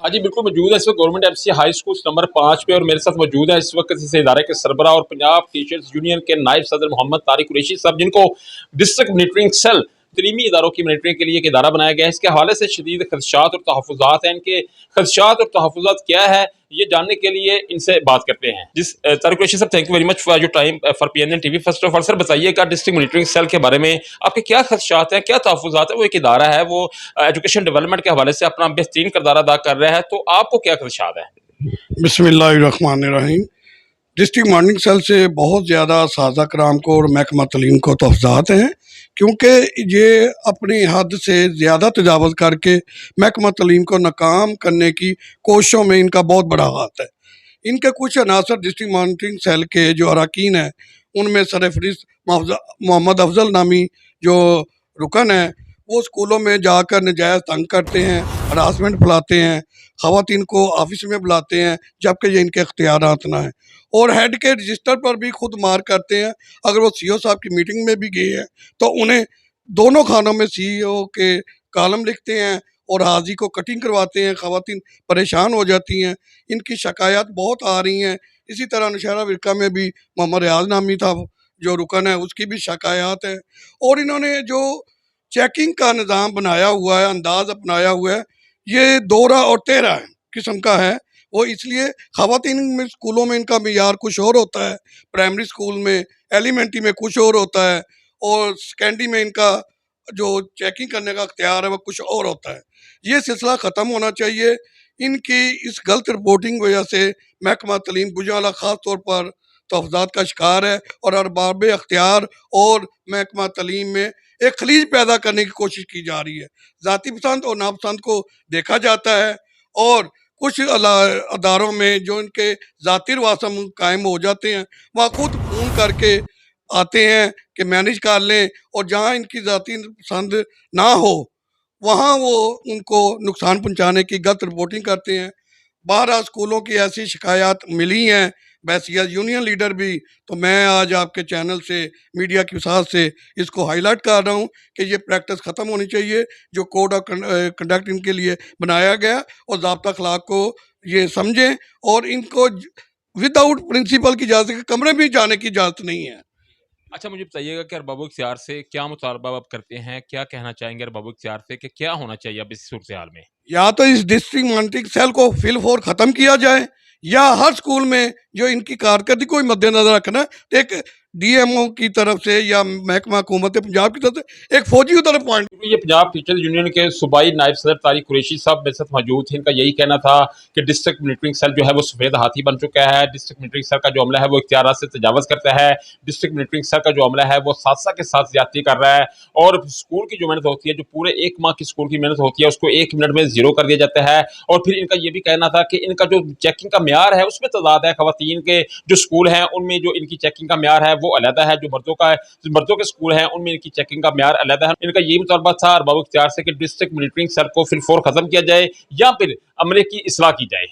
हाँ जी, बिल्कुल मौजूद है इस वक्त government MC high school number 5 पे और मेरे साथ मौजूद है इस वक्त इस इदारे के सरबराह और पंजाब टीचर्स यूनियन के नायब सदर मोहम्मद तारिक कुरैशी साहब, जिनको डिस्ट्रिक्ट मॉनिटरिंग सेल तलीमी इदारों की मॉनिटरिंग के लिए एक इदारा बनाया गया है। इसके हवाले से शदीद खदशात और तहफ़्फ़ुज़ात हैं। इनके खदशात और तहफ़्फ़ुज़ात क्या है, ये जानने के लिए इनसे बात करते हैं। तारिक कुरैशी साहब, thank you very much for your time for PNN TV. First of all sir बताइएगा, डिस्ट्रिक्ट मॉनिटरिंग सेल के बारे में आपके क्या खदशात हैं, क्या तहफ़्फ़ुज़ात हैं? वो एक इदारा है, वो एजुकेशन डेवलपमेंट के हवाले से अपना बेहतरीन किरदार अदा कर रहा है, तो आपको क्या खदशात है? बिस्मिल्लाहिर्रहमानिर्रहीम। डिस्ट्रिक्ट मॉर्निंग सेल से बहुत ज़्यादा सादा कराम को और महकमा तलीम को तहफ़्फ़ुज़ात हैं, क्योंकि ये अपनी हद से ज़्यादा तजावज़ करके महकमा तलीम को नाकाम करने की कोशिशों में इनका बहुत बड़ा हाथ है। इनके कुछ अनासर डिस्ट्रिक्ट मॉनिटरिंग सेल के जो अरकान हैं, उनमें सरफ़हरिस्त मोहम्मद अफजल नामी जो रुकन है, वो स्कूलों में जाकर नजायज़ तंग करते हैं, हरासमेंट फैलाते हैं, ख़वातीन को ऑफिस में बुलाते हैं जबकि ये इनके इख्तियारात ना हैं, और हेड के रजिस्टर पर भी खुद मार करते हैं। अगर वो सीईओ साहब की मीटिंग में भी गए हैं तो उन्हें दोनों खानों में सीईओ के कालम लिखते हैं और हाजी को कटिंग करवाते हैं। ख़वातीन परेशान हो जाती हैं। इनकी शिकायत बहुत आ रही हैं। इसी तरह नौशहरा विरका में भी मोहम्मद रियाज नामी था जो रुकन है, उसकी भी शिकायत है। और इन्होंने जो चेकिंग का निज़ाम बनाया हुआ है, अंदाज़ अपनाया हुआ है, ये दोहरा और तेरह किस्म का है। वो इसलिए ख़वातीन में स्कूलों में इनका मियार कुछ और होता है, प्राइमरी स्कूल में, एलिमेंट्री में कुछ और होता है, और सेकेंडरी में इनका जो चेकिंग करने का अख्तियार है वो कुछ और होता है। ये सिलसिला ख़त्म होना चाहिए। इनकी इस गलत रिपोर्टिंग वजह से महकमा तलीम गुजराला ख़ास तौर पर तहफ़्फ़ुज़ात का शिकार है और अरबाब अख्तियार और महकमा तलीम में एक खलीज पैदा करने की कोशिश की जा रही है। ज़ाती पसंद और नापसंद को देखा जाता है, और कुछ अदारों में जो इनके ज़ाती रवासम कायम हो जाते हैं, वहाँ खुद फ़ोन करके आते हैं कि मैनेज कर लें, और जहाँ इनकी ज़ाती पसंद ना हो वहाँ वो उनको नुकसान पहुँचाने की गलत रिपोर्टिंग करते हैं। बारह स्कूलों की ऐसी शिकायत मिली हैं, वैसे यूनियन लीडर भी। तो मैं आज आपके चैनल से, मीडिया की वसात से इसको हाईलाइट कर रहा हूँ कि ये प्रैक्टिस ख़त्म होनी चाहिए जो कोड ऑफ कंडक्ट इनके लिए बनाया गया, और ज़ाब्ता अखलाक को ये समझें, और इनको विदाउट प्रिंसिपल की इजाज़त के कमरे में जाने की इजाज़त नहीं है। अच्छा, मुझे बताइएगा कि अरबाब इख्तियार से क्या मुतालबा आप करते हैं, क्या कहना चाहेंगे अरबाब इख्तियार से कि क्या होना चाहिए अब इस सूरत हाल में? या तो इस डिस्ट्रिक्ट मॉनिटरिंग सेल को फिल फोर ख़त्म किया जाए, या हर स्कूल में जो इनकी कारकर्दगी को मद्देनजर रखना है, एक डीएमओ की तरफ से या महकमा हुकूमत पंजाब की तरफ से एक फौजी की तरफ पॉइंट। ये पंजाब टीचर्स यूनियन के सूबाई नायब सदर तारिक कुरैशी साहब मेरे साथ मौजूद थे। इनका यही कहना था कि डिस्ट्रिक्ट मॉनिटरिंग सेल जो है वो सफेद हाथी बन चुका है। डिस्ट्रिक्ट मॉनिटरिंग सेल का जो अमला है वो इख्तियारात से तजावज़ करता है। डिस्ट्रिक्ट मॉनिटरिंग सेल का जो अमला है वो सादसा के साथ ज्यादती कर रहा है, और स्कूल की जो मेहनत होती है, जो पूरे 1 माह की स्कूल की मेहनत होती है, उसको 1 मिनट में ज़ीरो कर दिया जाता है। और फिर इनका ये भी कहना था कि इनका जो चेकिंग का म्यार है उसमें तज़ाद है। ख़वातीन के जो स्कूल हैं उनमें जो इनकी चेकिंग का म्यार है वो अलग है, जो मर्दों के स्कूल हैं उनमें इनकी चेकिंग का म्यार अलग है। इनका यही मुतालबा था अरबाब इख्तियार से कि डिस्ट्रिक्ट मॉनिटरिंग सेल को फिर फोर खत्म किया जाए या फिर अमले की इस्लाह की जाए।